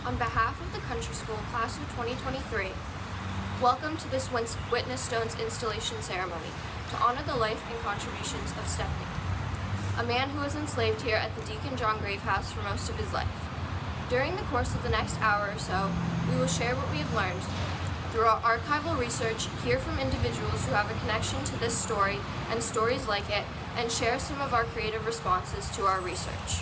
On behalf of the Country School Class of 2023, welcome to this Witness Stones installation ceremony to honor the life and contributions of Stepney, a man who was enslaved here at the Deacon John Grave House for most of his life. During the course of the next hour or so, we will share what we have learned through our archival research, hear from individuals who have a connection to this story and stories like it, and share some of our creative responses to our research.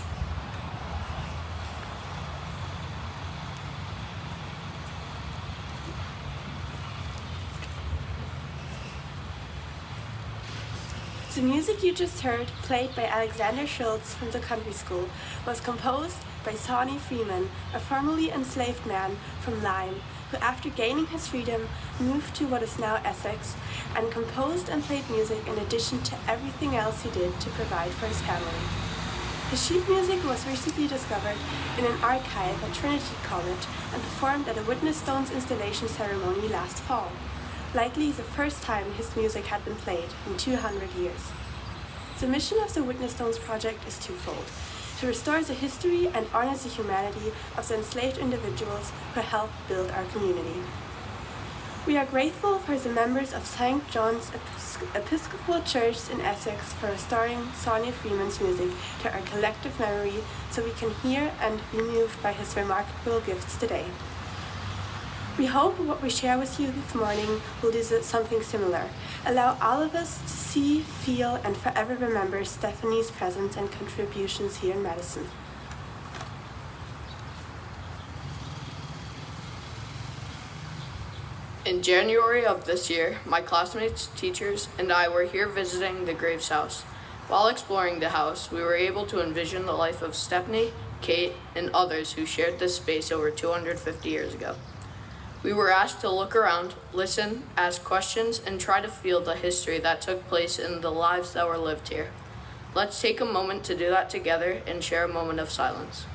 The music you just heard, played by Alexander Schultz from the Country School, was composed by Sonny Freeman, a formerly enslaved man from Lyme, who after gaining his freedom moved to what is now Essex, and composed and played music in addition to everything else he did to provide for his family. His sheet music was recently discovered in an archive at Trinity College and performed at a Witness Stones installation ceremony last fall, likely the first time his music had been played in 200 years. The mission of the Witness Stones project is twofold: to restore the history and honor the humanity of the enslaved individuals who helped build our community. We are grateful for the members of St. John's Episcopal Church in Essex for restoring Sonny Freeman's music to our collective memory so we can hear and be moved by his remarkable gifts today. We hope what we share with you this morning will do something similar, allow all of us to see, feel, and forever remember Stephanie's presence and contributions here in Madison. In January of this year, my classmates, teachers, and I were here visiting the Graves house. While exploring the house, we were able to envision the life of Stepney, Kate, and others who shared this space over 250 years ago. We were asked to look around, listen, ask questions, and try to feel the history that took place in the lives that were lived here. Let's take a moment to do that together and share a moment of silence.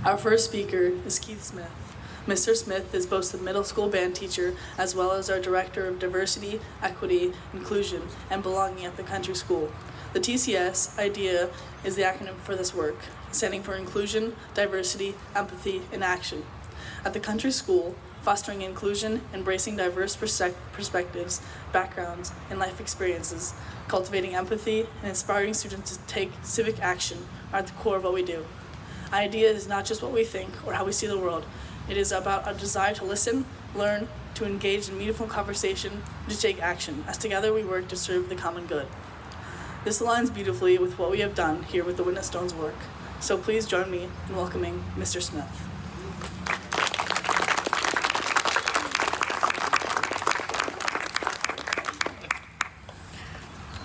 Our first speaker is Keith Smith. Mr. Smith is both the middle school band teacher as well as our Director of Diversity, Equity, Inclusion, and Belonging at the Country School. The TCS idea is the acronym for this work, standing for Inclusion, Diversity, Empathy, and Action. At the Country School, fostering inclusion, embracing diverse perspectives, backgrounds, and life experiences, cultivating empathy, and inspiring students to take civic action are at the core of what we do. Idea is not just what we think or how we see the world. It is about a desire to listen, learn, to engage in meaningful conversation, and to take action, as together we work to serve the common good. This aligns beautifully with what we have done here with the Witness Stones work. So please join me in welcoming Mr. Smith.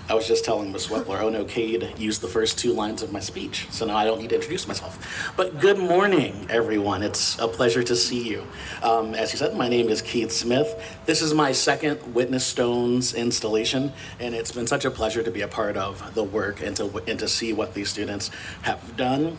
I was just telling Ms. Wepler, oh no, Cade used the first two lines of my speech, so now I don't need to introduce myself. But good morning, everyone. It's a pleasure to see you. As you said, my name is Keith Smith. This is my second Witness Stones installation, and it's been such a pleasure to be a part of the work and to see what these students have done.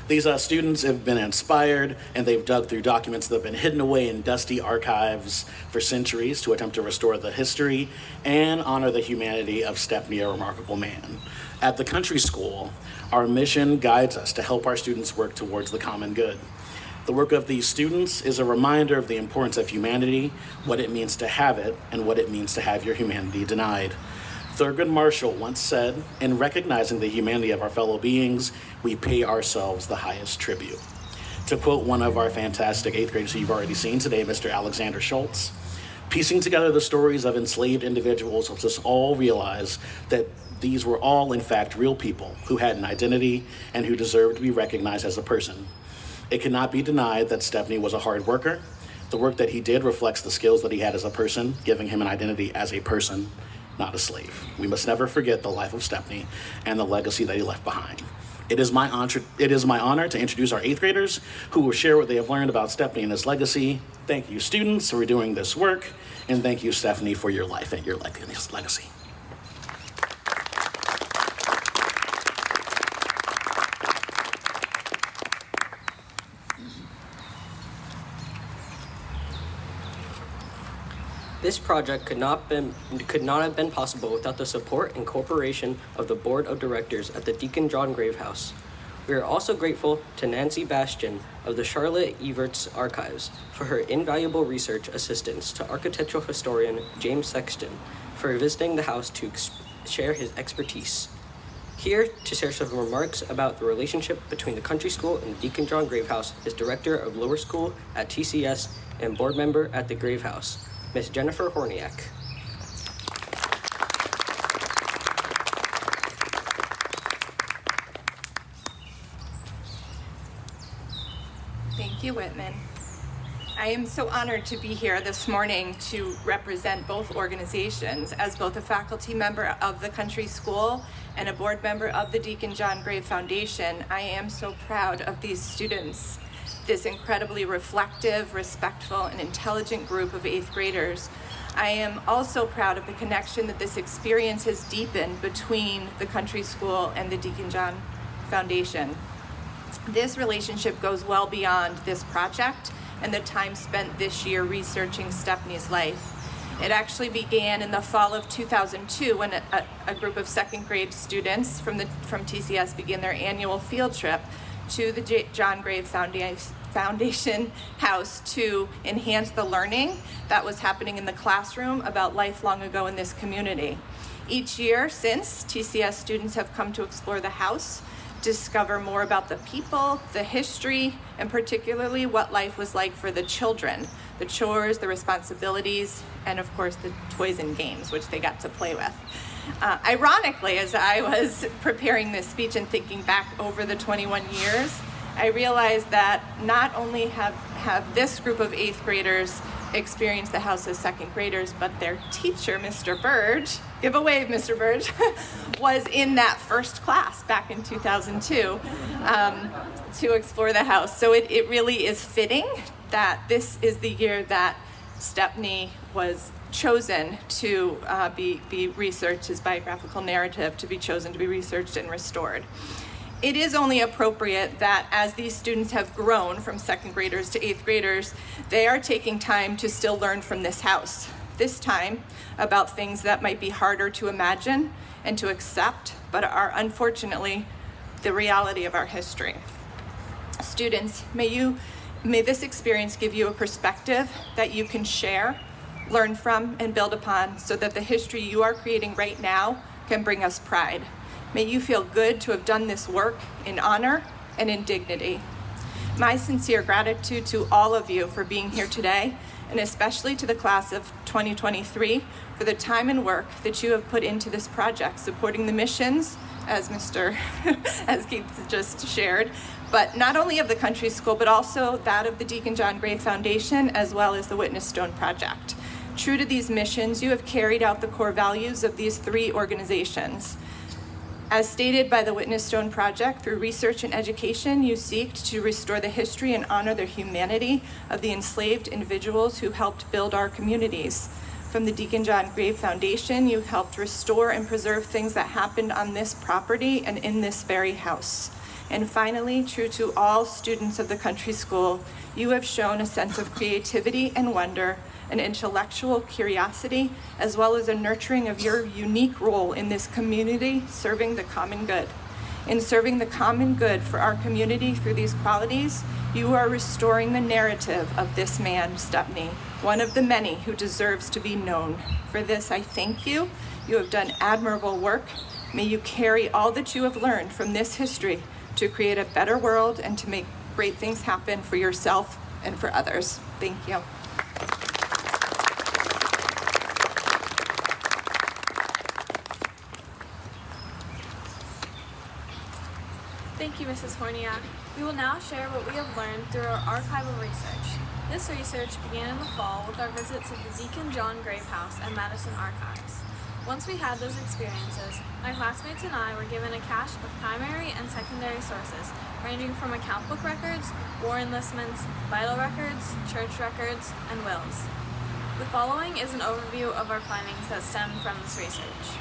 These students have been inspired, and they've dug through documents that have been hidden away in dusty archives for centuries to attempt to restore the history and honor the humanity of Stepney, a remarkable man. At the Country School, our mission guides us to help our students work towards the common good. The work of these students is a reminder of the importance of humanity, what it means to have it, and what it means to have your humanity denied. Thurgood Marshall once said, in recognizing the humanity of our fellow beings, we pay ourselves the highest tribute. To quote one of our fantastic 8th graders who you've already seen today, Mr. Alexander Schultz, piecing together the stories of enslaved individuals helps us all realize that these were all, in fact, real people who had an identity and who deserved to be recognized as a person. It cannot be denied that Stepney was a hard worker. The work that he did reflects the skills that he had as a person, giving him an identity as a person, not a slave. We must never forget the life of Stepney and the legacy that he left behind. It is my honor to introduce our 8th graders who will share what they have learned about Stepney and his legacy. Thank you, students, for doing this work, and thank you, Stephanie, for your life and your legacy. This project could not have been possible without the support and cooperation of the Board of Directors at the Deacon John Grave House. We are also grateful to Nancy Bastian of the Charlotte Everts Archives for her invaluable research assistance, to architectural historian James Sexton for visiting the house to share his expertise. Here to share some remarks about the relationship between the country school and the Deacon John Grave House is Director of Lower School at TCS and Board Member at the Grave House, Ms. Jennifer Horniak. Thank you, Whitman. I am so honored to be here this morning to represent both organizations as both a faculty member of the country school and a board member of the Deacon John Grave Foundation. I am so proud of these students, this incredibly reflective, respectful, and intelligent group of 8th graders. I am also proud of the connection that this experience has deepened between the country school and the Deacon John Foundation. This relationship goes well beyond this project and the time spent this year researching Stepney's life. It actually began in the fall of 2002 when a group of second grade students from TCS began their annual field trip to the John Grave Foundation House to enhance the learning that was happening in the classroom about life long ago in this community. Each year since, TCS students have come to explore the house, discover more about the people, the history, and particularly what life was like for the children, the chores, the responsibilities, and of course the toys and games, which they got to play with. Ironically, as I was preparing this speech and thinking back over the 21 years, I realized that not only have this group of 8th graders experienced the house as second graders, but their teacher, Mr. Burge, give a wave, Mr. Burge, was in that first class back in 2002 to explore the house. So it really is fitting that this is the year that Stepney was chosen to be researched, his biographical narrative to be chosen to be researched and restored. It is only appropriate that as these students have grown from second graders to 8th graders, they are taking time to still learn from this house. This time about things that might be harder to imagine and to accept, but are unfortunately the reality of our history. Students, may this experience give you a perspective that you can share, learn from, and build upon so that the history you are creating right now can bring us pride. May you feel good to have done this work in honor and in dignity. My sincere gratitude to all of you for being here today, and especially to the class of 2023 for the time and work that you have put into this project, supporting the missions, as Keith just shared, but not only of the country school, but also that of the Deacon John Grave Foundation, as well as the Witness Stone Project. True to these missions, you have carried out the core values of these 3 organizations. As stated by the Witness Stone Project, through research and education, you seek to restore the history and honor the humanity of the enslaved individuals who helped build our communities. From the Deacon John Grave Foundation, you helped restore and preserve things that happened on this property and in this very house. And finally, true to all students of the country school, you have shown a sense of creativity and wonder, an intellectual curiosity, as well as a nurturing of your unique role in this community, serving the common good. In serving the common good for our community through these qualities, you are restoring the narrative of this man, Stepney, one of the many who deserves to be known. For this, I thank you. You have done admirable work. May you carry all that you have learned from this history to create a better world and to make great things happen for yourself and for others. Thank you. Thank you, Mrs. Horniak. We will now share what we have learned through our archival research. This research began in the fall with our visits to the Deacon John Grave House and Madison Archives. Once we had those experiences, my classmates and I were given a cache of primary and secondary sources, ranging from account book records, war enlistments, vital records, church records, and wills. The following is an overview of our findings that stem from this research.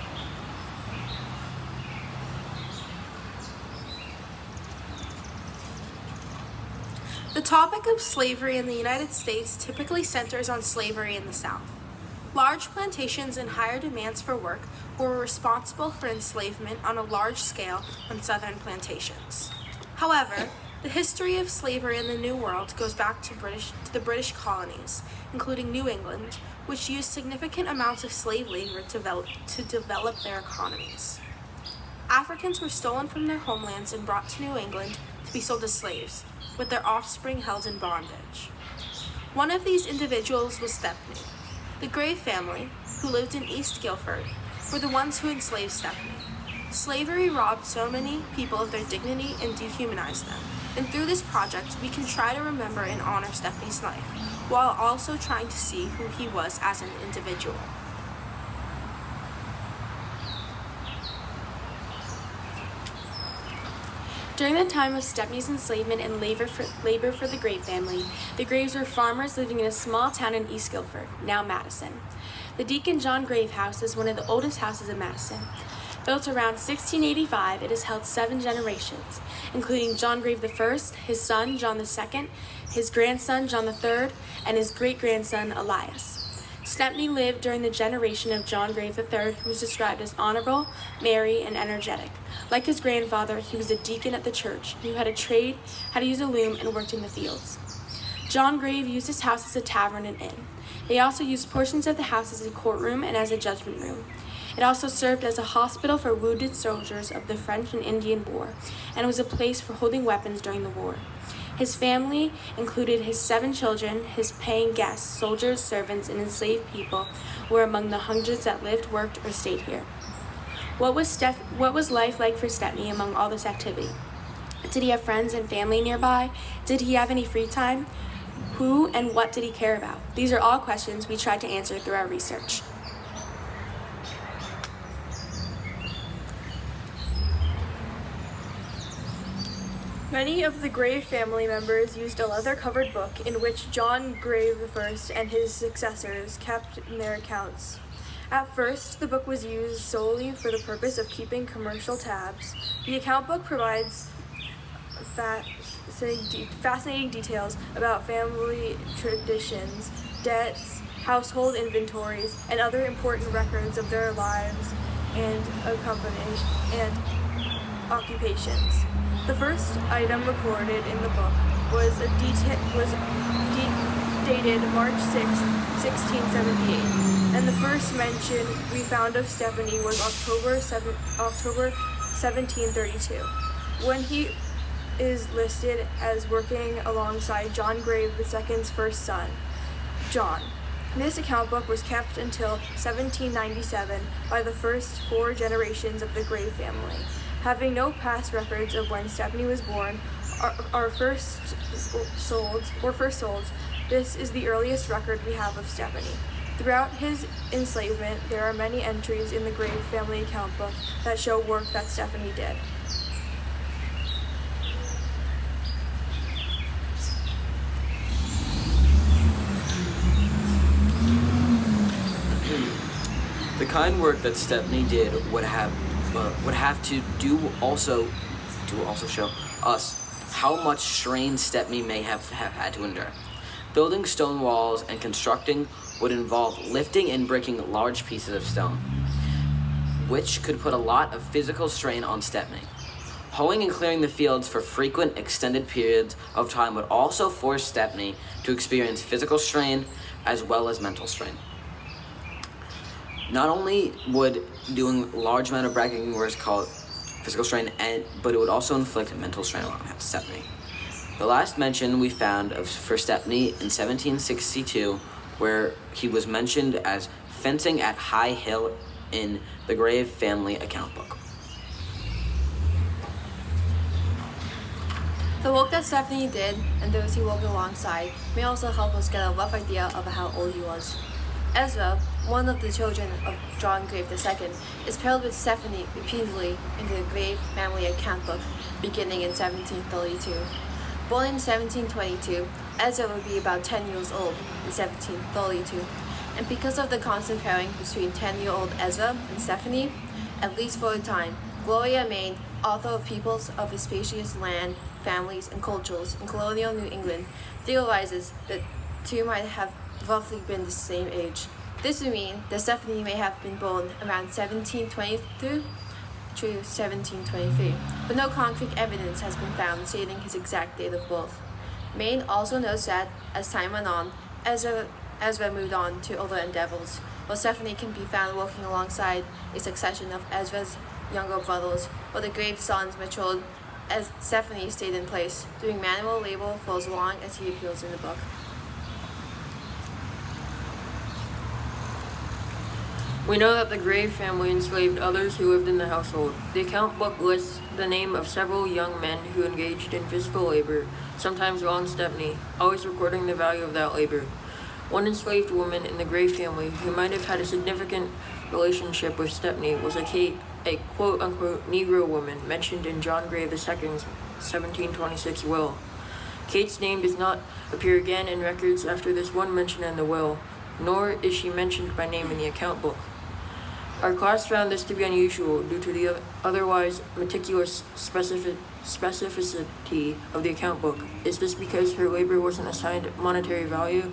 The topic of slavery in the United States typically centers on slavery in the South. Large plantations and higher demands for work were responsible for enslavement on a large scale on southern plantations. However, the history of slavery in the New World goes back to the British colonies, including New England, which used significant amounts of slave labor to develop their economies. Africans were stolen from their homelands and brought to New England to be sold as slaves, with their offspring held in bondage. One of these individuals was Stepney. The Grave family, who lived in East Guilford, were the ones who enslaved Stepney. Slavery robbed so many people of their dignity and dehumanized them, and through this project we can try to remember and honor Stepney's life, while also trying to see who he was as an individual. During the time of Stepney's enslavement and labor for the Grave family, the Graves were farmers living in a small town in East Guilford, now Madison. The Deacon John Grave House is one of the oldest houses in Madison. Built around 1685, it has held 7 generations, including John Grave I, his son John II, his grandson John III, and his great-grandson Elias. Stepney lived during the generation of John Grave III, who was described as honorable, merry, and energetic. Like his grandfather, he was a deacon at the church, who had a trade, had to use a loom, and worked in the fields. John Grave used his house as a tavern and inn. They also used portions of the house as a courtroom and as a judgment room. It also served as a hospital for wounded soldiers of the French and Indian War, and was a place for holding weapons during the war. His family included his 7 children. His paying guests, soldiers, servants, and enslaved people, were among the hundreds that lived, worked, or stayed here. What was life like for Stepney among all this activity? Did he have friends and family nearby? Did he have any free time? Who and what did he care about? These are all questions we tried to answer through our research. Many of the Grave family members used a leather-covered book in which John Grave I and his successors kept their accounts. At first, the book was used solely for the purpose of keeping commercial tabs. The account book provides fascinating details about family traditions, debts, household inventories, and other important records of their lives and occupations. The first item recorded in the book was dated March 6, 1678, and the first mention we found of Stepney was October 1732, when he is listed as working alongside John Grave II's first son, John. This account book was kept until 1797 by the first 4 generations of the Grave family. Having no past records of when Stepney was born or first sold, this is the earliest record we have of Stepney. Throughout his enslavement, there are many entries in the Grave family account book that show work that Stepney did. The kind work that Stepney did would have to also show us how much strain Stepney may have had to endure. Building stone walls and constructing would involve lifting and breaking large pieces of stone, which could put a lot of physical strain on Stepney. Hoeing and clearing the fields for frequent, extended periods of time would also force Stepney to experience physical strain as well as mental strain. Not only would doing large amount of bragging work cause physical strain, but it would also inflict mental strain on Stepney. The last mention we found for Stepney in 1762, where he was mentioned as fencing at High Hill in the Grave family account book. The work that Stepney did and those he worked alongside may also help us get a rough idea of how old he was. Ezra, one of the children of John Grave II, is paired with Stepney repeatedly in the Grave family account book beginning in 1732. Born in 1722, Ezra would be about 10 years old in 1732, and because of the constant pairing between 10-year-old Ezra and Stepney, at least for a time, Gloria Main, author of Peoples of Hispacious Land, Families, and Cultures in Colonial New England, theorizes that two might have roughly been the same age. This would mean that Stephanie may have been born around 1722 to 1723, but no concrete evidence has been found stating his exact date of birth. Maine also notes that, as time went on, Ezra moved on to other endeavors, while Stephanie can be found working alongside a succession of Ezra's younger brothers, while the Graves sons matured as Stephanie stayed in place, doing manual labor for as long as he appears in the book. We know that the Grave family enslaved others who lived in the household. The account book lists the name of several young men who engaged in physical labor, sometimes along Stepney, always recording the value of that labor. One enslaved woman in the Grave family who might have had a significant relationship with Stepney was a Kate, a quote-unquote Negro woman mentioned in John Grave II's 1726 will. Kate's name does not appear again in records after this one mention in the will, nor is she mentioned by name in the account book. Our class found this to be unusual due to the otherwise meticulous specificity of the account book. Is this because her labor wasn't assigned monetary value?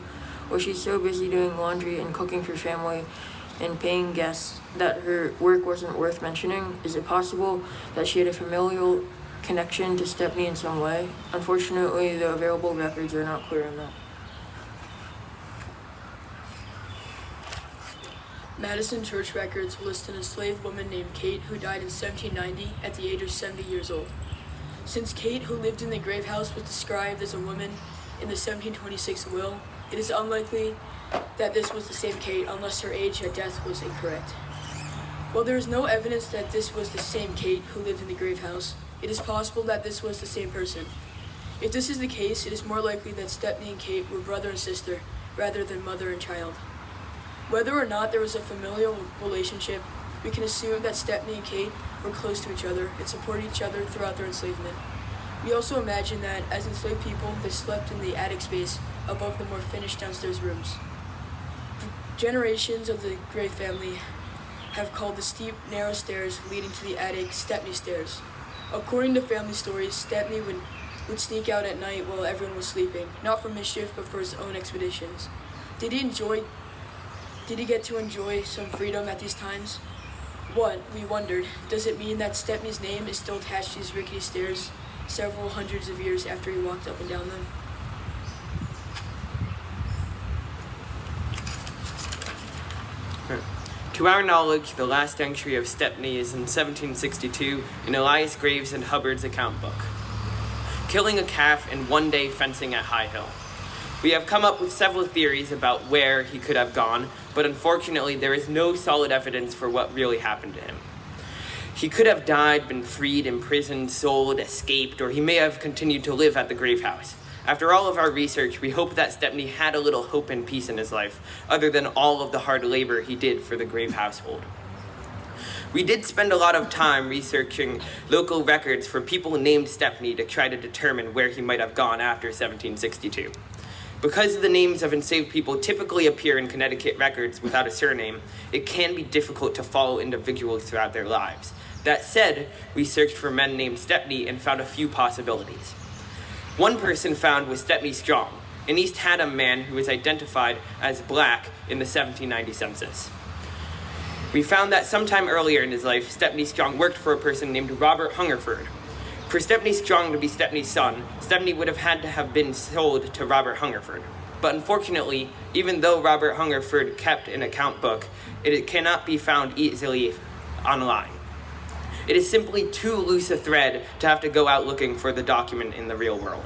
Was she so busy doing laundry and cooking for family and paying guests that her work wasn't worth mentioning? Is it possible that she had a familial connection to Stepney in some way? Unfortunately, the available records are not clear on that. Madison church records list an enslaved woman named Kate who died in 1790 at the age of 70 years old. Since Kate, who lived in the grave house, was described as a woman in the 1726 will, it is unlikely that this was the same Kate unless her age at death was incorrect. While there is no evidence that this was the same Kate who lived in the grave house, it is possible that this was the same person. If this is the case, it is more likely that Stepney and Kate were brother and sister rather than mother and child. Whether or not there was a familial relationship, we can assume that Stepney and Kate were close to each other and supported each other throughout their enslavement. We also imagine that, as enslaved people, they slept in the attic space above the more finished downstairs rooms. Generations of the Grave family have called the steep, narrow stairs leading to the attic Stepney stairs. According to family stories, Stepney would sneak out at night while everyone was sleeping, not for mischief, but for his own expeditions. Did he get to enjoy some freedom at these times? We wondered, does it mean that Stepney's name is still attached to these rickety stairs several hundreds of years after he walked up and down them? To our knowledge, the last entry of Stepney is in 1762 in Elias Graves and Hubbard's account book. Killing a calf and one day fencing at High Hill. We have come up with several theories about where he could have gone, but unfortunately there is no solid evidence for what really happened to him. He could have died, been freed, imprisoned, sold, escaped, or he may have continued to live at the grave house. After all of our research, we hope that Stepney had a little hope and peace in his life, other than all of the hard labor he did for the grave household. We did spend a lot of time researching local records for people named Stepney to try to determine where he might have gone after 1762. Because the names of enslaved people typically appear in Connecticut records without a surname, it can be difficult to follow individuals throughout their lives. That said, we searched for men named Stepney and found a few possibilities. One person found was Stepney Strong, an East Haddam man who was identified as black in the 1790 census. We found that sometime earlier in his life, Stepney Strong worked for a person named Robert Hungerford. For Stepney Strong to be Stepney's son, Stepney would have had to have been sold to Robert Hungerford. But unfortunately, even though Robert Hungerford kept an account book, it cannot be found easily online. It is simply too loose a thread to have to go out looking for the document in the real world.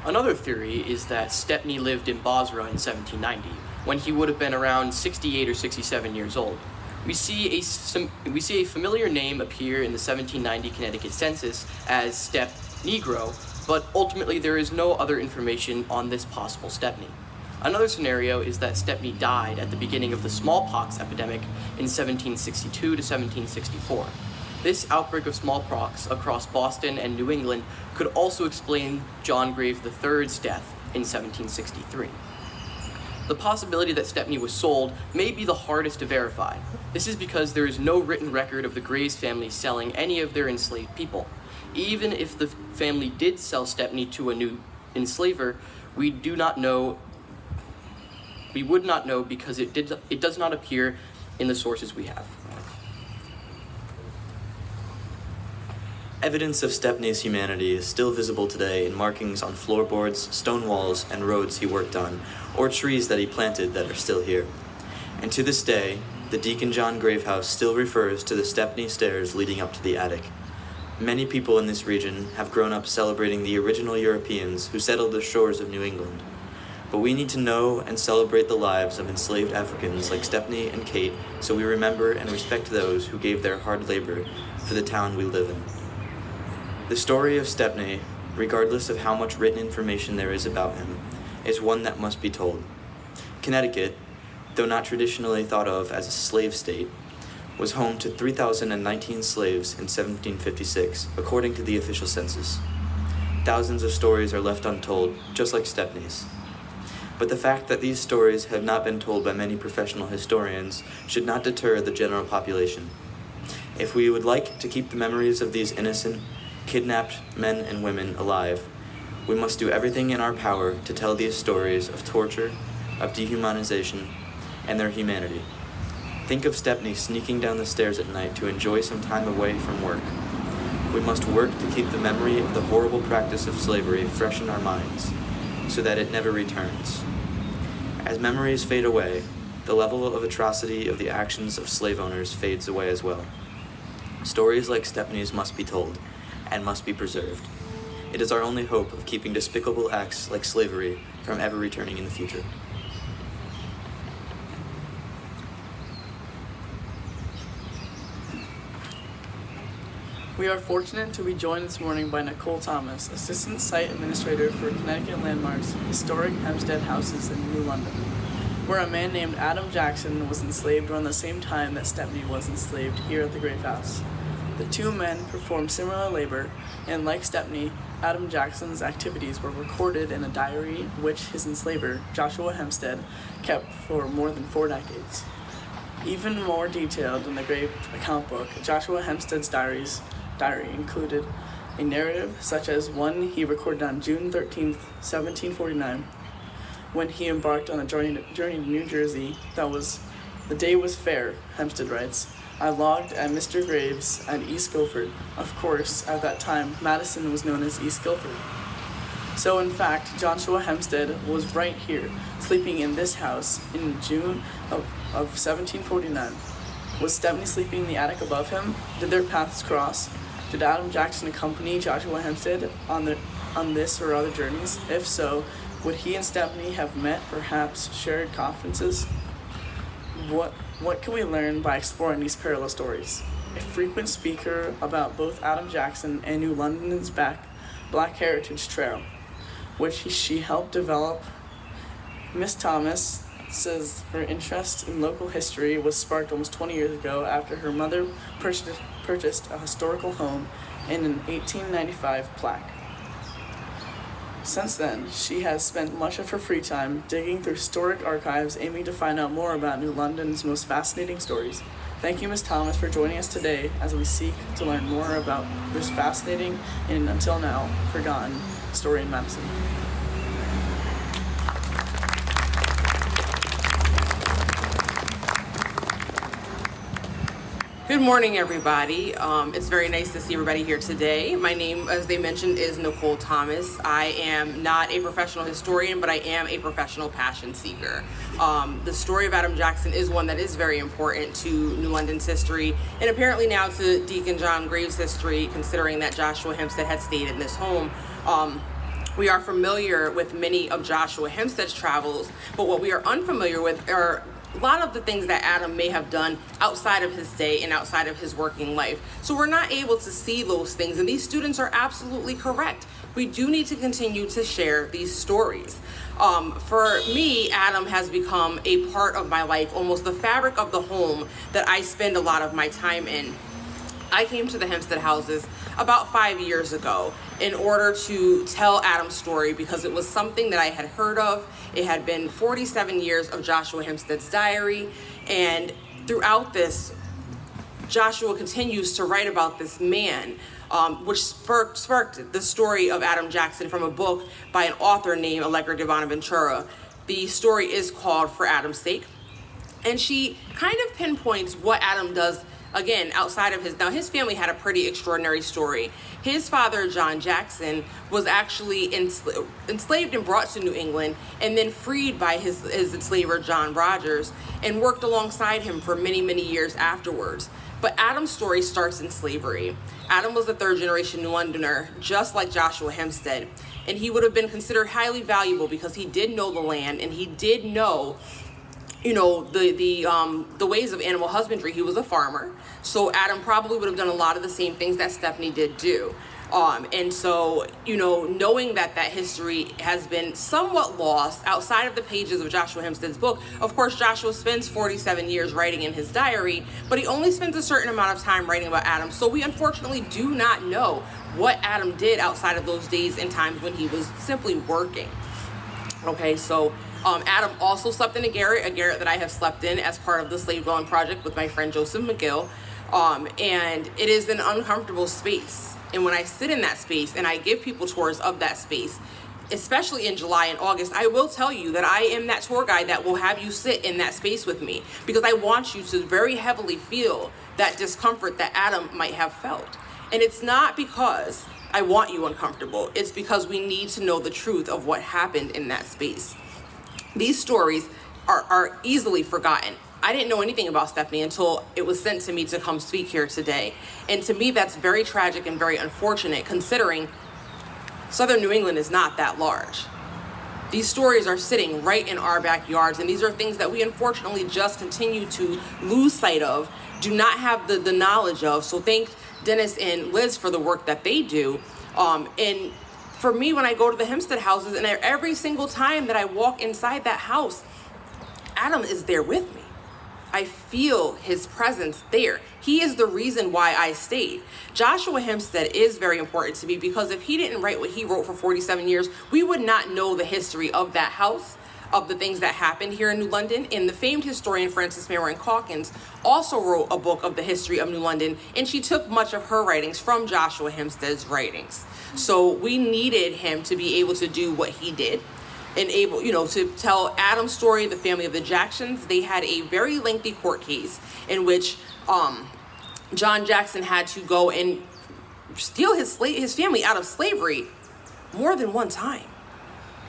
Another theory is that Stepney lived in Basra in 1790, when he would have been around 68 or 67 years old. We see a familiar name appear in the 1790 Connecticut census as Step Negro, but ultimately there is no other information on this possible Stepney. Another scenario is that Stepney died at the beginning of the smallpox epidemic in 1762 to 1764. This outbreak of smallpox across Boston and New England could also explain John Grave III's death in 1763. The possibility that Stepney was sold may be the hardest to verify. This is because there is no written record of the Graves family selling any of their enslaved people. Even if the family did sell Stepney to a new enslaver, we would not know because it does not appear in the sources we have. Evidence of Stepney's humanity is still visible today in markings on floorboards, stone walls, and roads he worked on, or trees that he planted that are still here. And to this day, the Deacon John Grave House still refers to the Stepney stairs leading up to the attic. Many people in this region have grown up celebrating the original Europeans who settled the shores of New England. But we need to know and celebrate the lives of enslaved Africans like Stepney and Kate, so we remember and respect those who gave their hard labor for the town we live in. The story of Stepney, regardless of how much written information there is about him, is one that must be told. Connecticut, though not traditionally thought of as a slave state, was home to 3,019 slaves in 1756, according to the official census. Thousands of stories are left untold, just like Stepney's. But the fact that these stories have not been told by many professional historians should not deter the general population. If we would like to keep the memories of these innocent, kidnapped men and women alive, we must do everything in our power to tell these stories of torture, of dehumanization, and their humanity. Think of Stepney sneaking down the stairs at night to enjoy some time away from work. We must work to keep the memory of the horrible practice of slavery fresh in our minds, so that it never returns. As memories fade away, the level of atrocity of the actions of slave owners fades away as well. Stories like Stepney's must be told, and must be preserved. It is our only hope of keeping despicable acts like slavery from ever returning in the future. We are fortunate to be joined this morning by Nicole Thomas, Assistant Site Administrator for Connecticut Landmarks, Historic Hempstead Houses in New London, where a man named Adam Jackson was enslaved around the same time that Stepney was enslaved here at the Grave House. The two men performed similar labor, and like Stepney, Adam Jackson's activities were recorded in a diary which his enslaver, Joshua Hempstead, kept for more than 4 decades. Even more detailed than the grave account book, Joshua Hempstead's diary included a narrative such as one he recorded on June 13, 1749, when he embarked on a journey to New Jersey. The day was fair, Hempstead writes. I logged at Mr. Graves at East Guilford. Of course, at that time, Madison was known as East Guilford. So in fact, Joshua Hempstead was right here, sleeping in this house in June of 1749. Was Stepney sleeping in the attic above him? Did their paths cross? Did Adam Jackson accompany Joshua Hempstead on this or other journeys? If so, would he and Stepney have met, perhaps shared conferences? What can we learn by exploring these parallel stories? A frequent speaker about both Adam Jackson and New London's Black Heritage Trail, which she helped develop. Miss Thomas says her interest in local history was sparked almost 20 years ago after her mother purchased a historical home and an 1895 plaque. Since then, she has spent much of her free time digging through historic archives, aiming to find out more about New London's most fascinating stories. Thank you, Ms. Thomas, for joining us today as we seek to learn more about this fascinating and, until now, forgotten story in Madison. Good morning, everybody. It's very nice to see everybody here today. My name, as they mentioned, is Nicole Thomas. I am not a professional historian, but I am a professional passion seeker. The story of Adam Jackson is one that is very important to New London's history, and apparently now to Deacon John Graves' history, considering that Joshua Hempstead had stayed in this home. We are familiar with many of Joshua Hempstead's travels, but what we are unfamiliar with are a lot of the things that Adam may have done outside of his day and outside of his working life. So we're not able to see those things, and these students are absolutely correct. We do need to continue to share these stories. For me, Adam has become a part of my life, almost the fabric of the home that I spend a lot of my time in. I came to the Hempstead houses about 5 years ago in order to tell Adam's story because it was something that I had heard of. It had been 47 years of Joshua Hempstead's diary, and throughout this Joshua continues to write about this man, which sparked the story of Adam Jackson from a book by an author named Allegra Devon Ventura. The story is called For Adam's Sake. And she kind of pinpoints what Adam does, again, outside of his family had a pretty extraordinary story. His father, John Jackson, was actually enslaved and brought to New England and then freed by his enslaver, John Rogers, and worked alongside him for many, many years afterwards. But Adam's story starts in slavery. Adam was a third-generation New Londoner, just like Joshua Hempstead, and he would have been considered highly valuable because he did know the land and he did know the ways of animal husbandry. He was a farmer, so Adam probably would have done a lot of the same things that Stephanie did do. And so, knowing that history has been somewhat lost outside of the pages of Joshua Hempstead's book. Of course, Joshua spends 47 years writing in his diary, but he only spends a certain amount of time writing about Adam. So we unfortunately do not know what Adam did outside of those days and times when he was simply working. Okay, so Adam also slept in a garret that I have slept in as part of the Slave Dwelling Project with my friend Joseph McGill. And it is an uncomfortable space. And when I sit in that space and I give people tours of that space, especially in July and August, I will tell you that I am that tour guide that will have you sit in that space with me, because I want you to very heavily feel that discomfort that Adam might have felt. And it's not because I want you uncomfortable. It's because we need to know the truth of what happened in that space. These stories are easily forgotten. I didn't know anything about Stephanie until it was sent to me to come speak here today. And to me, that's very tragic and very unfortunate, considering Southern New England is not that large. These stories are sitting right in our backyards, and these are things that we unfortunately just continue to lose sight of, do not have the knowledge of. So thank Dennis and Liz for the work that they do. And for me, when I go to the Hempstead houses, and every single time that I walk inside that house, Adam is there with me. I feel his presence there. He is the reason why I stayed. Joshua Hempstead is very important to me, because if he didn't write what he wrote for 47 years, we would not know the history of that house, of the things that happened here in New London. And the famed historian Frances Marion Calkins also wrote a book of the history of New London, and she took much of her writings from Joshua Hempstead's writings. So we needed him to be able to do what he did, and able, to tell Adam's story, the family of the Jacksons. They had a very lengthy court case in which John Jackson had to go and steal his family out of slavery more than one time.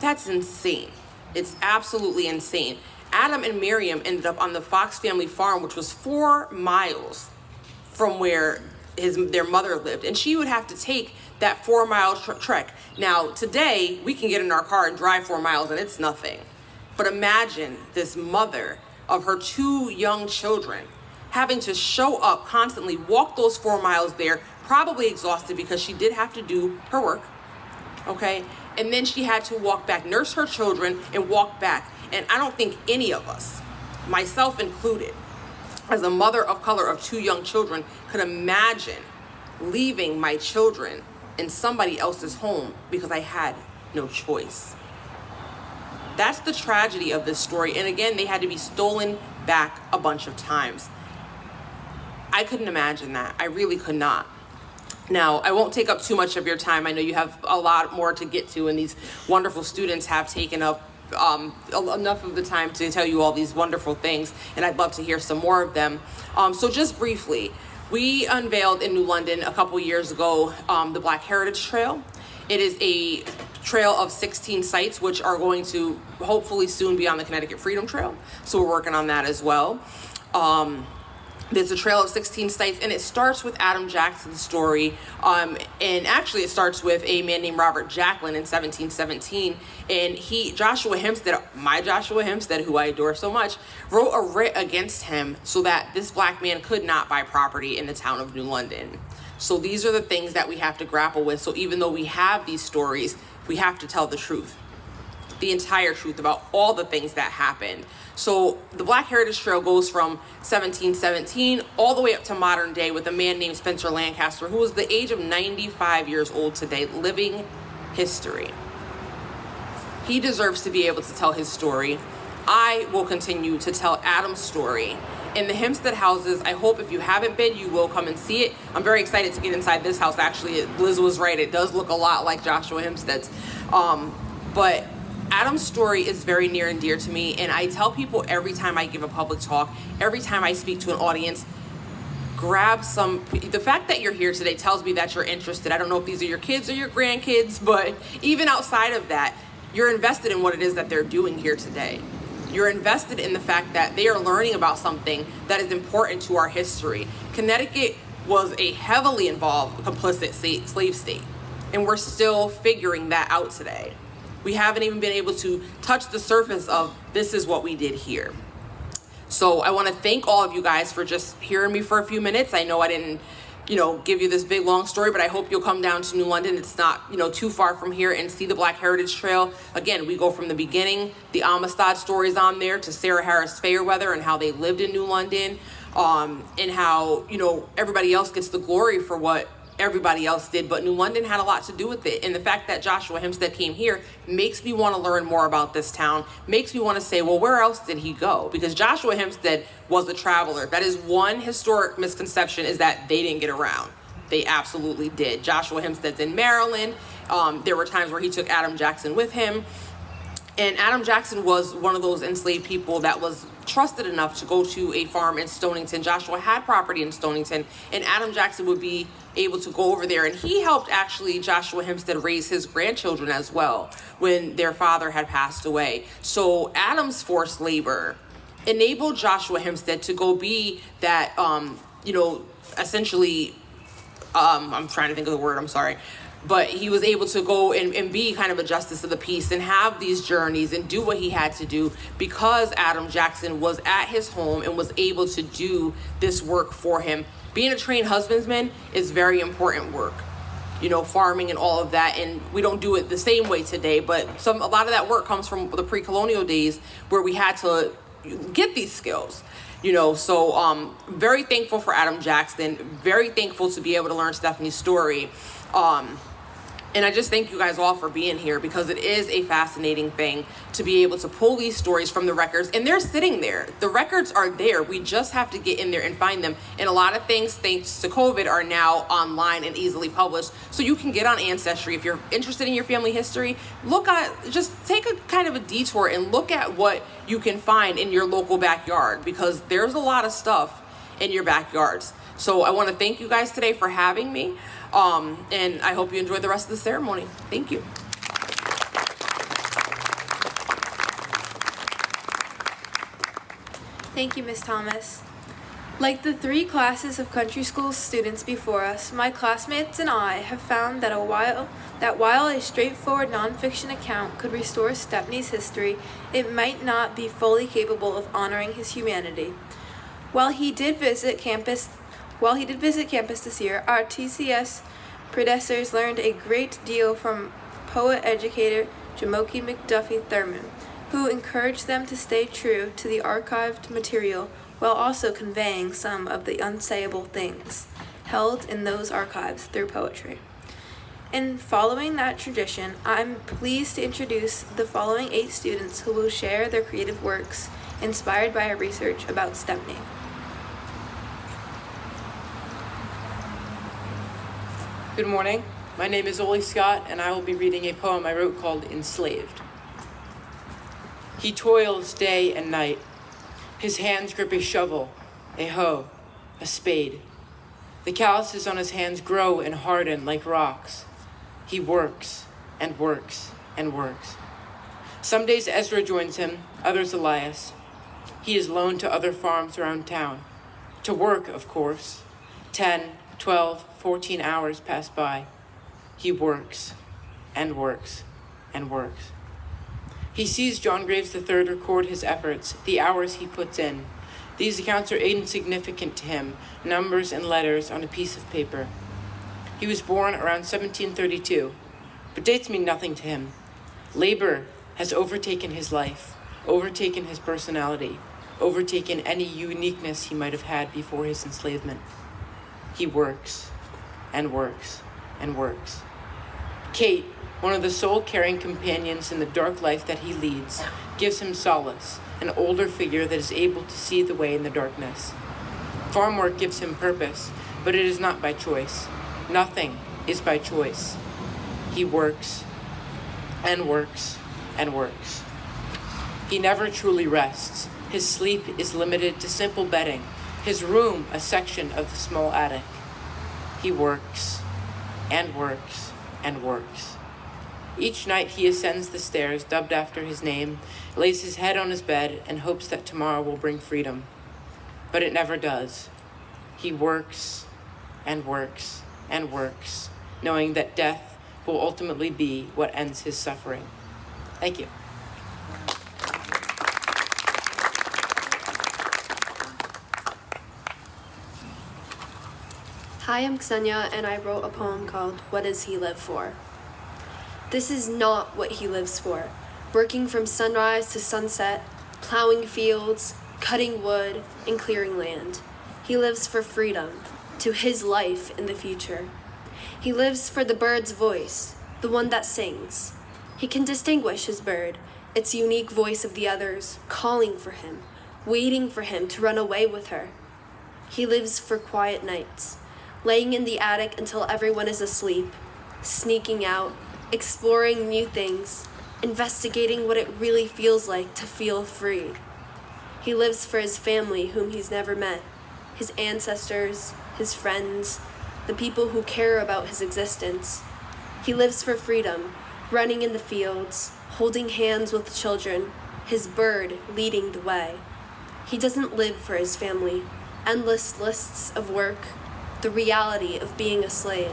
That's insane. It's absolutely insane. Adam and Miriam ended up on the Fox family farm, which was 4 miles from where their mother lived, and she would have to take that 4-mile trek. Now, today, we can get in our car and drive 4 miles and it's nothing. But imagine this mother of her 2 young children having to show up constantly, walk those 4 miles there, probably exhausted because she did have to do her work, okay? And then she had to walk back, nurse her children, and walk back. And I don't think any of us, myself included, as a mother of color of 2 young children, could imagine leaving my children in somebody else's home because I had no choice. That's the tragedy of this story. And again, they had to be stolen back a bunch of times. I couldn't imagine that. I really could not. Now, I won't take up too much of your time. I know you have a lot more to get to, and these wonderful students have taken up enough of the time to tell you all these wonderful things, and I'd love to hear some more of them. So just briefly, we unveiled in New London a couple years ago the Black Heritage Trail. It is a trail of 16 sites, which are going to hopefully soon be on the Connecticut Freedom Trail. So we're working on that as well. There's a trail of 16 sites, and it starts with Adam Jackson's story. And actually, it starts with a man named Robert Jacklin in 1717. And Joshua Hempstead, my Joshua Hempstead, who I adore so much, wrote a writ against him so that this black man could not buy property in the town of New London. So these are the things that we have to grapple with. So even though we have these stories, we have to tell the truth, the entire truth about all the things that happened. So the Black Heritage Trail goes from 1717 all the way up to modern day with a man named Spencer Lancaster, who is the age of 95 years old today, living history. He deserves to be able to tell his story. I will continue to tell Adam's story. in the Hempstead houses. I hope if you haven't been, you will come and see it. I'm very excited to get inside this house. Actually, Liz was right. It does look a lot like Joshua Hempstead's. But Adam's story is very near and dear to me, and I tell people every time I give a public talk, every time I speak to an audience, grab some. The fact that you're here today tells me that you're interested. I don't know if these are your kids or your grandkids, but even outside of that, you're invested in what it is that they're doing here today. You're invested in the fact that they are learning about something that is important to our history. Connecticut was a heavily involved, complicit slave state, and we're still figuring that out today. We haven't even been able to touch the surface of this is what we did here. So I want to thank all of you guys for just hearing me for a few minutes. I know I didn't, give you this big long story, but I hope you'll come down to New London. It's not, too far from here, and see the Black Heritage Trail. Again, we go from the beginning, the Amistad stories on there, to Sarah Harris Fayerweather and how they lived in New London, and how, everybody else gets the glory for what everybody else did, but New London had a lot to do with it. And the fact that Joshua Hempstead came here makes me want to learn more about this town, makes me want to say, well, where else did he go? Because Joshua Hempstead was a traveler. That is one historic misconception, is that they didn't get around. They absolutely did. Joshua Hempstead's in Maryland. There were times where he took Adam Jackson with him. And Adam Jackson was one of those enslaved people that was trusted enough to go to a farm in Stonington. Joshua had property in Stonington, and Adam Jackson would be able to go over there. And he helped actually Joshua Hempstead raise his grandchildren as well when their father had passed away. So Adam's forced labor enabled Joshua Hempstead to go be that, essentially, I'm trying to think of the word, I'm sorry. But he was able to go and be kind of a justice of the peace and have these journeys and do what he had to do, because Adam Jackson was at his home and was able to do this work for him. Being a trained husbandman is very important work, farming and all of that. And we don't do it the same way today, but a lot of that work comes from the pre-colonial days where we had to get these skills. So very thankful for Adam Jackson, very thankful to be able to learn Stephanie's story. And I just thank you guys all for being here, because it is a fascinating thing to be able to pull these stories from the records, and they're sitting there. The records are there. We just have to get in there and find them. And a lot of things, thanks to COVID, are now online and easily published. So you can get on Ancestry. If you're interested in your family history, just take a kind of a detour and look at what you can find in your local backyard, because there's a lot of stuff in your backyards. So I want to thank you guys today for having me. And I hope you enjoy the rest of the ceremony. Thank you. Thank you, Ms. Thomas. Like the 3 classes of country school students before us, my classmates and I have found that while a straightforward nonfiction account could restore Stepney's history, it might not be fully capable of honoring his humanity. While he did visit campus this year, our TCS predecessors learned a great deal from poet-educator Jamoki McDuffie Thurman, who encouraged them to stay true to the archived material while also conveying some of the unsayable things held in those archives through poetry. In following that tradition, I'm pleased to introduce the following 8 students who will share their creative works inspired by our research about Stepney. Good morning. My name is Oli Scott, and I will be reading a poem I wrote called Enslaved. He toils day and night. His hands grip a shovel, a hoe, a spade. The calluses on his hands grow and harden like rocks. He works and works and works. Some days Ezra joins him, others Elias. He is loaned to other farms around town. To work, of course. 10, 12, 14 hours pass by. He works and works and works. He sees John Graves III record his efforts, the hours he puts in. These accounts are insignificant to him, numbers and letters on a piece of paper. He was born around 1732, but dates mean nothing to him. Labor has overtaken his life, overtaken his personality, overtaken any uniqueness he might have had before his enslavement. He works and works and works. Kate, one of the sole caring companions in the dark life that he leads, gives him solace an older figure that is able to see the way in the darkness. Farm work gives him purpose, but it is not by choice. Nothing is by choice. He works and works and works. He never truly rests. His sleep is limited to simple bedding, his room a section of the small attic. He works and works and works. Each night he ascends the stairs dubbed after his name, lays his head on his bed, and hopes that tomorrow will bring freedom. But it never does. He works and works and works, knowing that death will ultimately be what ends his suffering. Thank you. Hi, I'm Ksenia, and I wrote a poem called What Does He Live For? This is not what he lives for. Working from sunrise to sunset, plowing fields, cutting wood, and clearing land. He lives for freedom, to his life in the future. He lives for the bird's voice, the one that sings. He can distinguish his bird, its unique voice of the others, calling for him, waiting for him to run away with her. He lives for quiet nights, laying in the attic until everyone is asleep, sneaking out, exploring new things, investigating what it really feels like to feel free. He lives for his family whom he's never met, his ancestors, his friends, the people who care about his existence. He lives for freedom, running in the fields, holding hands with children, his bird leading the way. He doesn't live for his family, endless lists of work, the reality of being a slave.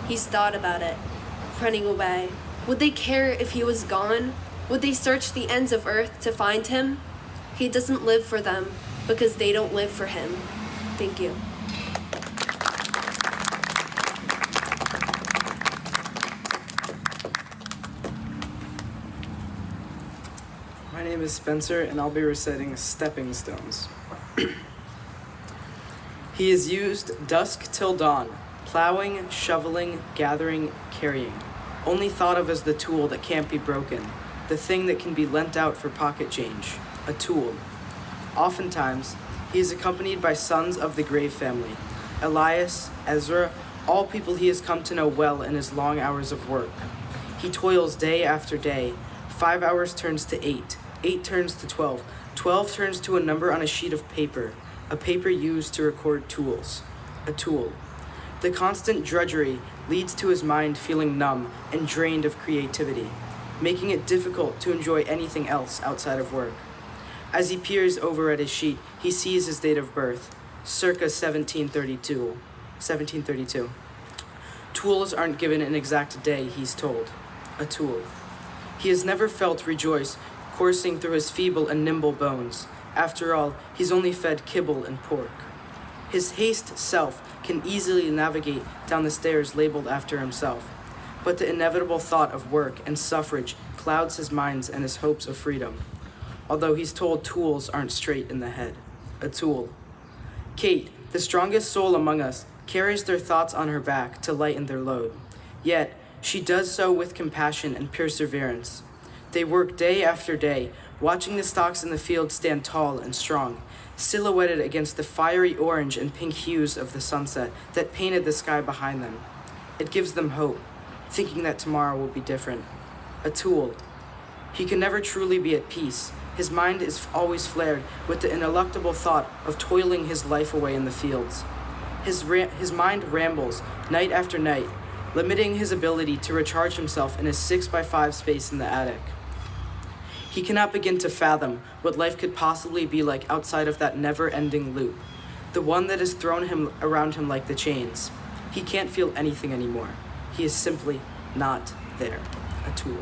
He's thought about it, running away. Would they care if he was gone? Would they search the ends of earth to find him? He doesn't live for them because they don't live for him. Thank you. My name is Spencer, and I'll be reciting Stepping Stones. He is used dusk till dawn, plowing, shoveling, gathering, carrying. Only thought of as the tool that can't be broken, the thing that can be lent out for pocket change, a tool. Oftentimes, he is accompanied by sons of the Grave family, Elias, Ezra, all people he has come to know well in his long hours of work. He toils day after day. 5 hours turns to 8, 8 turns to 12, 12 turns to a number on a sheet of paper, a paper used to record tools, a tool. The constant drudgery leads to his mind feeling numb and drained of creativity, making it difficult to enjoy anything else outside of work. As he peers over at his sheet, he sees his date of birth, circa 1732. Tools aren't given an exact day, he's told. A tool. He has never felt rejoice coursing through his feeble and nimble bones. After all, he's only fed kibble and pork. His haste self can easily navigate down the stairs labeled after himself, but the inevitable thought of work and suffrage clouds his minds and his hopes of freedom. Although he's told tools aren't straight in the head. A tool. Kate, the strongest soul among us, carries their thoughts on her back to lighten their load. Yet, she does so with compassion and perseverance. They work day after day, watching the stalks in the field stand tall and strong, silhouetted against the fiery orange and pink hues of the sunset that painted the sky behind them. It gives them hope, thinking that tomorrow will be different. A tool. He can never truly be at peace. His mind is always flared with the ineluctable thought of toiling his life away in the fields. His mind rambles night after night, limiting his ability to recharge himself in his 6x5 space in the attic. He cannot begin to fathom what life could possibly be like outside of that never-ending loop, the one that has thrown him around him like the chains. He can't feel anything anymore. He is simply not there. A tool.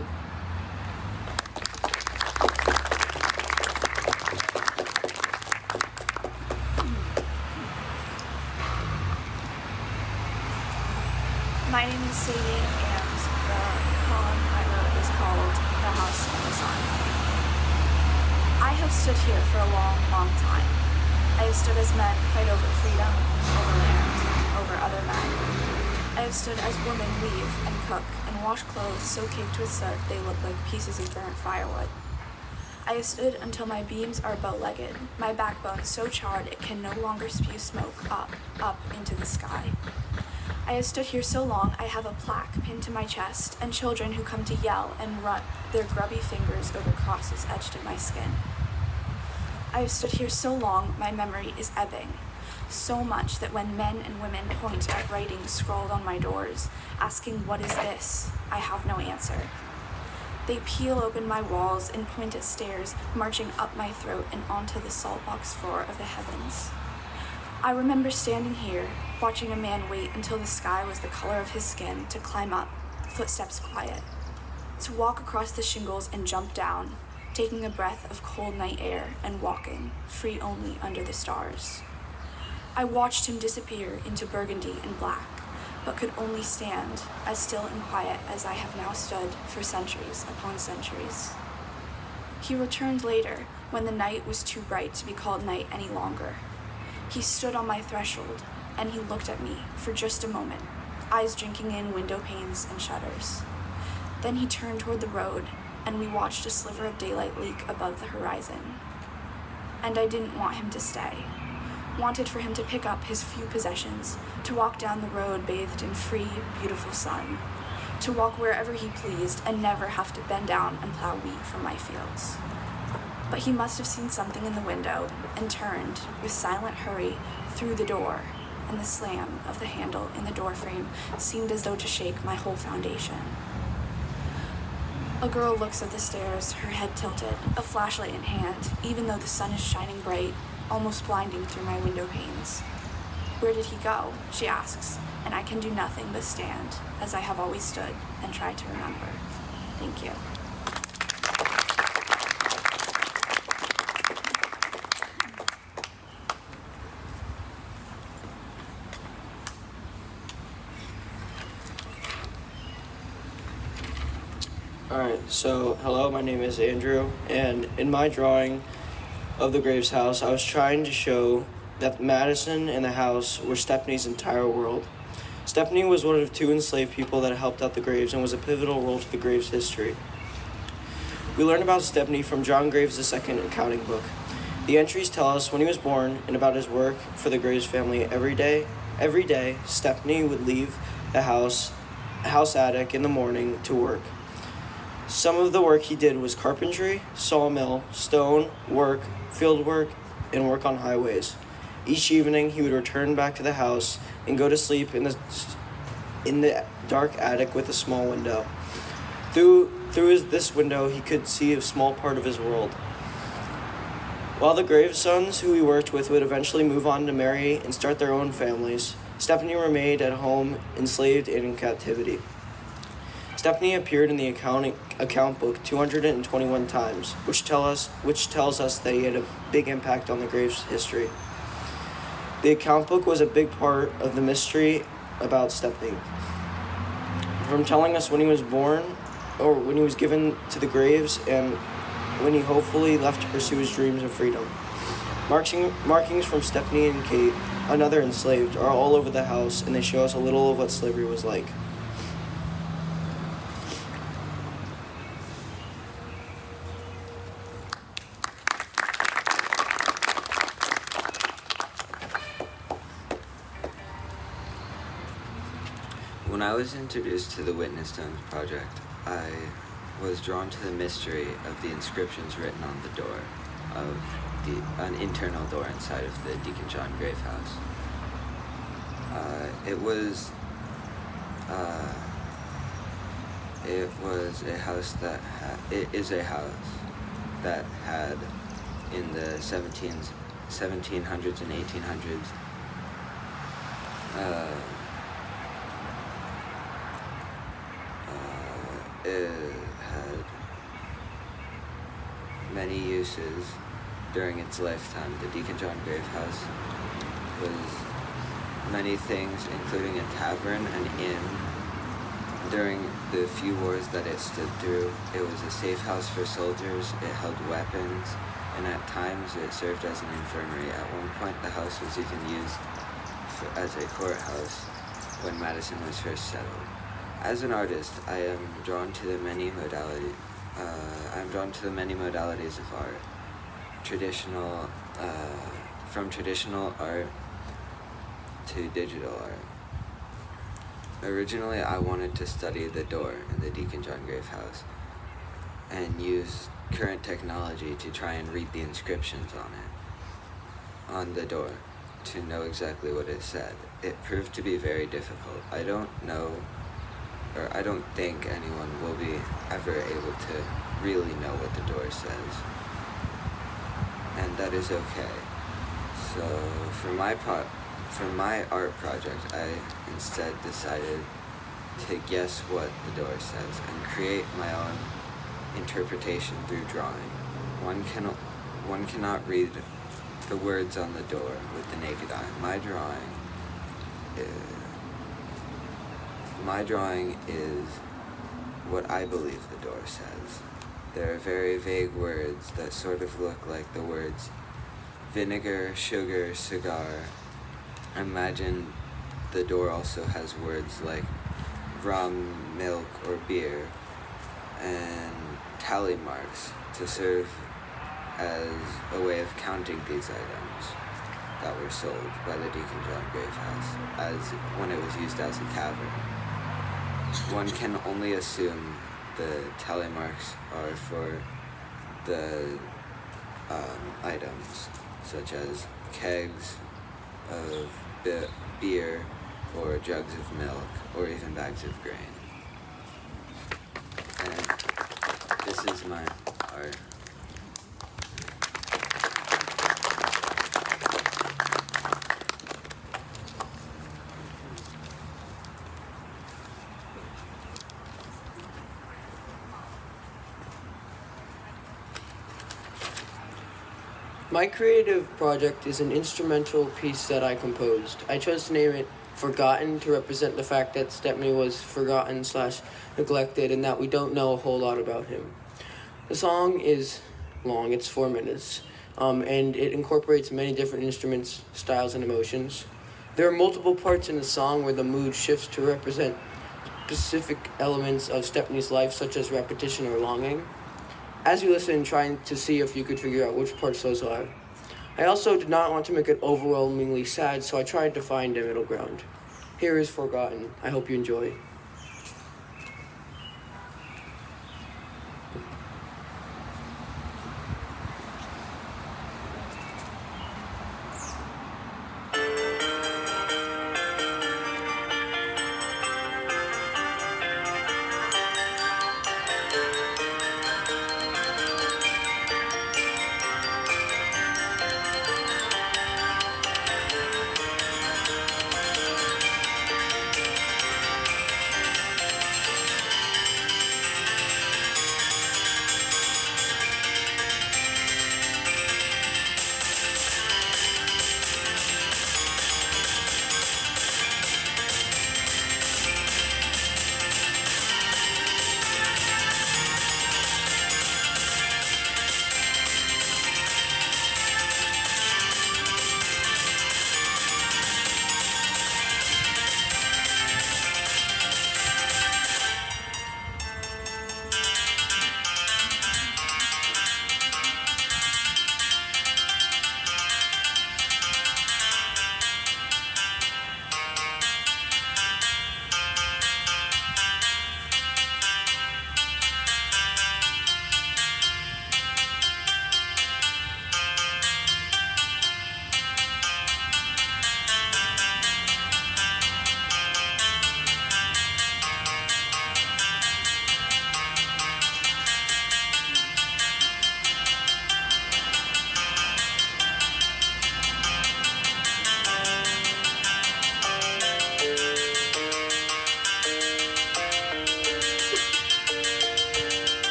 My name is Sadie, and the poem I wrote is called The House in the Sun. I have stood here for a long, long time. I have stood as men fight over freedom, over land, over other men. I have stood as women weave and cook and wash clothes so caked with soot they look like pieces of burnt firewood. I have stood until my beams are bow-legged, my backbone so charred it can no longer spew smoke up into the sky. I have stood here so long I have a plaque pinned to my chest, and children who come to yell and run their grubby fingers over crosses etched in my skin. I have stood here so long my memory is ebbing, so much that when men and women point at writing scrawled on my doors, asking what is this, I have no answer. They peel open my walls and point at stairs marching up my throat and onto the saltbox floor of the heavens. I remember standing here, watching a man wait until the sky was the color of his skin to climb up, footsteps quiet, to walk across the shingles and jump down, taking a breath of cold night air and walking, free only under the stars. I watched him disappear into burgundy and black, but could only stand as still and quiet as I have now stood for centuries upon centuries. He returned later, when the night was too bright to be called night any longer. He stood on my threshold, and he looked at me for just a moment, eyes drinking in window panes and shutters. Then he turned toward the road, and we watched a sliver of daylight leak above the horizon. And I didn't want him to stay. Wanted for him to pick up his few possessions, to walk down the road bathed in free, beautiful sun, to walk wherever he pleased and never have to bend down and plow wheat from my fields. But he must have seen something in the window and turned, with silent hurry, through the door, and the slam of the handle in the doorframe seemed as though to shake my whole foundation. A girl looks at the stairs, her head tilted, a flashlight in hand, even though the sun is shining bright, almost blinding through my window panes. Where did he go? She asks, and I can do nothing but stand, as I have always stood, and try to remember. Thank you. Alright, so hello, my name is Andrew, and in my drawing of the Graves house, I was trying to show that Madison and the house were Stepney's entire world. Stepney was one of two enslaved people that helped out the Graves and was a pivotal role to the Graves' history. We learn about Stepney from John Graves' second accounting book. The entries tell us when he was born and about his work for the Graves family. Every day, Stepney would leave the house attic in the morning to work. Some of the work he did was carpentry, sawmill, stone work, field work, and work on highways. Each evening, he would return back to the house and go to sleep in the dark attic with a small window. Through this window, he could see a small part of his world. While the Graves sons who he worked with would eventually move on to marry and start their own families, Stepney remained at home, enslaved and in captivity. Stepney appeared in the account book 221 times, which tells us that he had a big impact on the Graves' history. The account book was a big part of the mystery about Stepney. From telling us when he was born, or when he was given to the Graves, and when he hopefully left to pursue his dreams of freedom. Markings from Stepney and Kate, another enslaved, are all over the house, and they show us a little of what slavery was like. When I was introduced to the Witness Stones project, I was drawn to the mystery of the inscriptions written on the door of an internal door inside of the Deacon John Grave house. It was a house that had in the 1700s and 1800s it had many uses during its lifetime. The Deacon John Grave house was many things, including a tavern, an inn. During the few wars that it stood through, it was a safe house for soldiers, it held weapons, and at times it served as an infirmary. At one point, the house was even used as a courthouse when Madison was first settled. As an artist, I am drawn to the many I'm drawn to the many modalities of art, from traditional art to digital art. Originally, I wanted to study the door in the Deacon John Grave House and use current technology to try and read the inscriptions on the door, to know exactly what it said. It proved to be very difficult. I don't think anyone will be ever able to really know what the door says. And that is okay. So for my art project, I instead decided to guess what the door says and create my own interpretation through drawing. One cannot read the words on the door with the naked eye. My drawing is what I believe the door says. There are very vague words that sort of look like the words vinegar, sugar, cigar. Imagine the door also has words like rum, milk, or beer, and tally marks to serve as a way of counting these items that were sold by the Deacon John Grave House as when it was used as a tavern. One can only assume the tally marks are for the items such as kegs of beer or jugs of milk or even bags of grain. And this is my art. My creative project is an instrumental piece that I composed. I chose to name it Forgotten to represent the fact that Stepney was forgotten/neglected and that we don't know a whole lot about him. The song is long, it's 4 minutes, and it incorporates many different instruments, styles, and emotions. There are multiple parts in the song where the mood shifts to represent specific elements of Stepney's life, such as repetition or longing. As you listen, trying to see if you could figure out which parts those are. I also did not want to make it overwhelmingly sad, so I tried to find a middle ground. Here is Forgotten. I hope you enjoy.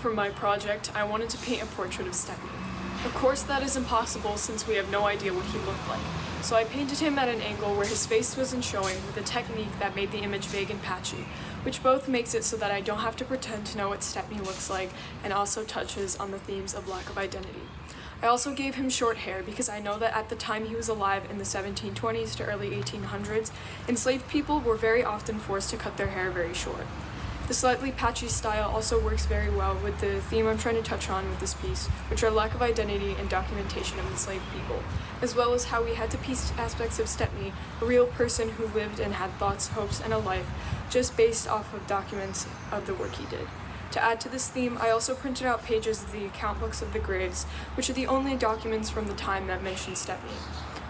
For my project, I wanted to paint a portrait of Stepney. Of course, that is impossible since we have no idea what he looked like. So I painted him at an angle where his face wasn't showing with a technique that made the image vague and patchy, which both makes it so that I don't have to pretend to know what Stepney looks like and also touches on the themes of lack of identity. I also gave him short hair because I know that at the time he was alive in the 1720s to early 1800s, enslaved people were very often forced to cut their hair very short. The slightly patchy style also works very well with the theme I'm trying to touch on with this piece, which are lack of identity and documentation of enslaved people, as well as how we had to piece aspects of Stepney, a real person who lived and had thoughts, hopes, and a life, just based off of documents of the work he did. To add to this theme, I also printed out pages of the account books of the graves, which are the only documents from the time that mention Stepney.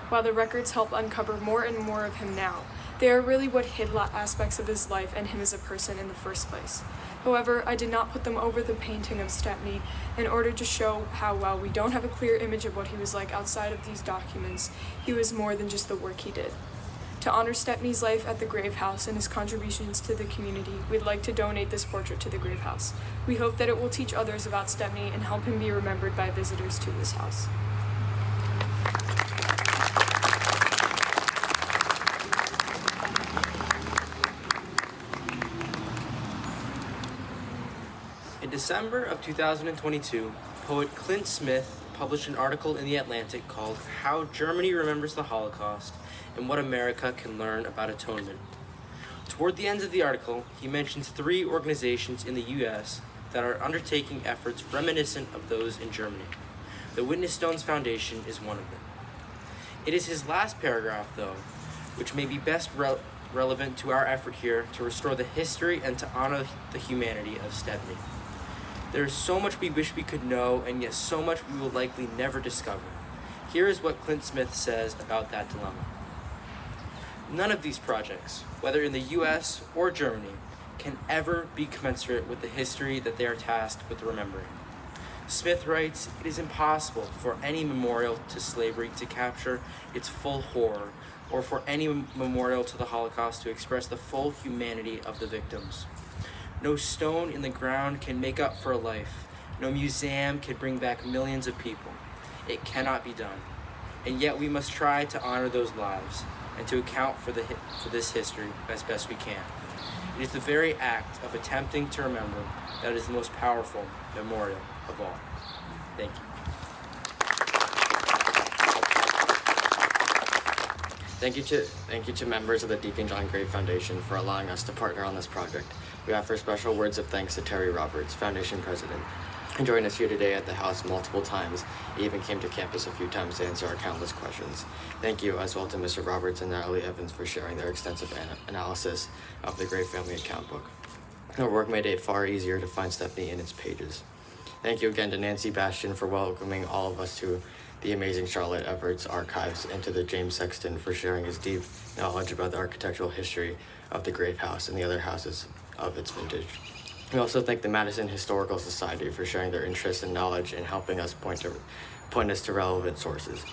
While the records help uncover more and more of him now, they are really what hid aspects of his life and him as a person in the first place. However, I did not put them over the painting of Stepney in order to show how, while we don't have a clear image of what he was like outside of these documents, he was more than just the work he did. To honor Stepney's life at the Grave House and his contributions to the community, we'd like to donate this portrait to the Grave House. We hope that it will teach others about Stepney and help him be remembered by visitors to this house. In December of 2022, poet Clint Smith published an article in The Atlantic called How Germany Remembers the Holocaust and What America Can Learn About Atonement. Toward the end of the article, he mentions 3 organizations in the U.S. that are undertaking efforts reminiscent of those in Germany. The Witness Stones Foundation is one of them. It is his last paragraph, though, which may be best relevant to our effort here to restore the history and to honor the humanity of Stepney. There is so much we wish we could know, and yet so much we will likely never discover. Here is what Clint Smith says about that dilemma. None of these projects, whether in the US or Germany, can ever be commensurate with the history that they are tasked with remembering. Smith writes, "It is impossible for any memorial to slavery to capture its full horror, or for any memorial to the Holocaust to express the full humanity of the victims. No stone in the ground can make up for a life. No museum can bring back millions of people. It cannot be done. And yet we must try to honor those lives and to account for this history as best we can. It is the very act of attempting to remember that is the most powerful memorial of all." Thank you. Thank you to members of the Deacon John Gray Foundation for allowing us to partner on this project. We offer special words of thanks to Terry Roberts, Foundation President, who joined us here today at the house multiple times. He even came to campus a few times to answer our countless questions. Thank you as well to Mr. Roberts and Natalie Evans for sharing their extensive analysis of the Gray family account book. Their work made it far easier to find Stepney in its pages. Thank you again to Nancy Bastian for welcoming all of us to the amazing Charlotte Everett's archives, and to the James Sexton for sharing his deep knowledge about the architectural history of the Grave House and the other houses of its vintage. We also thank the Madison Historical Society for sharing their interest and knowledge and helping us point us to relevant sources.